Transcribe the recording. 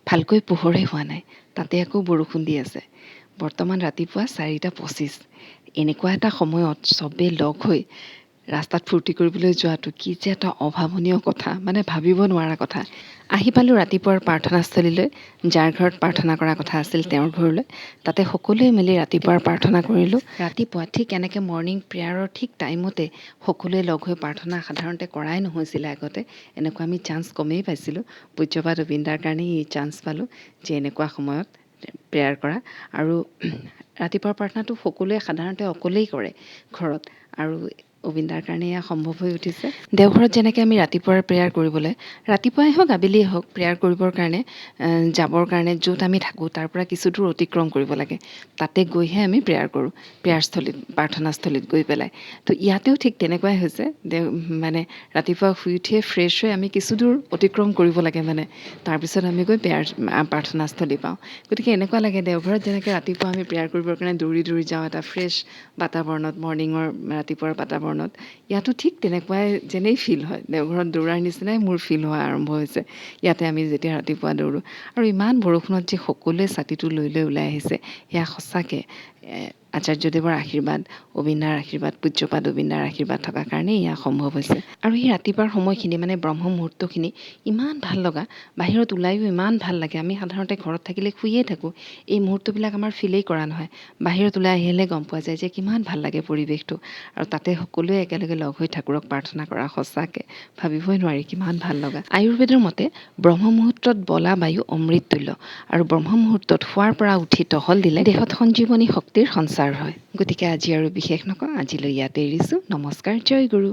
ভালকৈ পোহৰেই হোৱা নাই, তাতে আকৌ বৰষুণ দি আছে। বৰ্তমান ৰাতিপুৱা 4:25। এনেকুৱা এটা সময়ত চবেই লগ হৈ ৰাস্তাত ফূৰ্তি কৰিবলৈ যোৱাটো কি যে এটা অভাৱনীয় কথা, মানে ভাবিব নোৱাৰা কথা। আহি পালোঁ ৰাতিপুৱাৰ প্ৰাৰ্থনাস্থলীলৈ, যাৰ ঘৰত প্ৰাৰ্থনা কৰা কথা আছিল তেওঁৰ ঘৰলৈ। তাতে সকলোৱে মিলি ৰাতিপুৱাৰ প্ৰাৰ্থনা কৰিলোঁ। ৰাতিপুৱা ঠিক এনেকৈ মৰ্ণিং প্ৰেয়াৰৰ ঠিক টাইমতে সকলোৱে লগ হৈ প্ৰাৰ্থনা সাধাৰণতে কৰাই নহৈছিলে আগতে। এনেকুৱা আমি চান্স কমেই পাইছিলোঁ। পূজ্যপাত অবিন্দাৰ কাৰণেই এই চান্স পালোঁ যে এনেকুৱা সময়ত প্ৰেয়াৰ কৰা। আৰু ৰাতিপুৱাৰ প্ৰাৰ্থনাটো সকলোৱে সাধাৰণতে অকলেই কৰে ঘৰত, আৰু অবিন্দাৰ কাৰণে এয়া সম্ভৱ হৈ উঠিছে। দেওঘৰত যেনেকৈ আমি ৰাতিপুৱাৰ প্ৰেয়াৰ কৰিবলৈ ৰাতিপুৱাই হওক আবেলিয়ে হওক প্ৰেয়াৰ কৰিবৰ কাৰণে যাবৰ কাৰণে য'ত আমি থাকোঁ তাৰ পৰা কিছু দূৰ অতিক্ৰম কৰিব লাগে, তাতে গৈহে আমি প্ৰেয়াৰ কৰোঁ, প্ৰেয়াৰস্থলীত প্ৰাৰ্থনাস্থলীত গৈ পেলাই। তো ইয়াতেও ঠিক তেনেকুৱাই হৈছে। মানে ৰাতিপুৱা শুই উঠিয়ে ফ্ৰেছ হৈ আমি কিছু দূৰ অতিক্ৰম কৰিব লাগে, মানে তাৰপিছত আমি গৈ প্ৰাৰ্থনাস্থলী পাওঁ। গতিকে এনেকুৱা লাগে দেওঘৰত যেনেকৈ ৰাতিপুৱা আমি প্ৰেয়াৰ কৰিবৰ কাৰণে দৌৰি দৌৰি যাওঁ এটা ফ্ৰেছ বাতাবৰণত, মৰ্ণিঙৰ ৰাতিপুৱাৰ বাতাবৰণত, ইয়াতো ঠিক তেনেকুৱাই যেনেই ফিল হয়। দেওঘৰত দৌৰাৰ নিচিনাই মোৰ ফিল হোৱা আৰম্ভ হৈছে ইয়াতে আমি যেতিয়া ৰাতিপুৱা দৌৰোঁ। আৰু ইমান বৰষুণত যে সকলোৱে ছাতিটো লৈ লৈ ওলাই আহিছে, সেয়া সঁচাকৈ আচাৰ্যদেৱৰ আশীৰ্বাদ, অবিন্দাৰ আশীৰ্বাদ, পূজ্যপাত অবিন্দাৰ আশীৰ্বাদ থকাৰ কাৰণেই এয়া সম্ভৱ হৈছে। আৰু এই ৰাতিপুৱাৰ সময়খিনি মানে ব্ৰহ্ম মুহূৰ্তখিনি ইমান ভাল লগা, বাহিৰত ওলাইও ইমান ভাল লাগে। আমি সাধাৰণতে ঘৰত থাকিলে শুইয়ে থাকোঁ, এই মুহূৰ্তবিলাক আমাৰ ফিলেই কৰা নহয়। বাহিৰত ওলাই আহিলে গম পোৱা যায় যে কিমান ভাল লাগে পৰিৱেশটো, আৰু তাতে সকলোৱে একেলগে লগ হৈ ঠাকুৰক প্ৰাৰ্থনা কৰা, সঁচাকৈ ভাবিবই নোৱাৰি কিমান ভাল লগা। আয়ুৰ্বেদৰ মতে ব্ৰহ্ম মুহূৰ্তত বলা বায়ু অমৃত তুল্য, আৰু ব্ৰহ্ম মুহূৰ্তত শোৱাৰ পৰা উঠি টহল দিলে দেহত সঞ্জীৱনী শক্তিৰ সঞ্চাৰ হয়। গতিকে আজি আৰু বিশেষ নকওঁ, আজিলৈ ইয়াতে এৰিছোঁ। নমস্কাৰ, জয় গুৰু।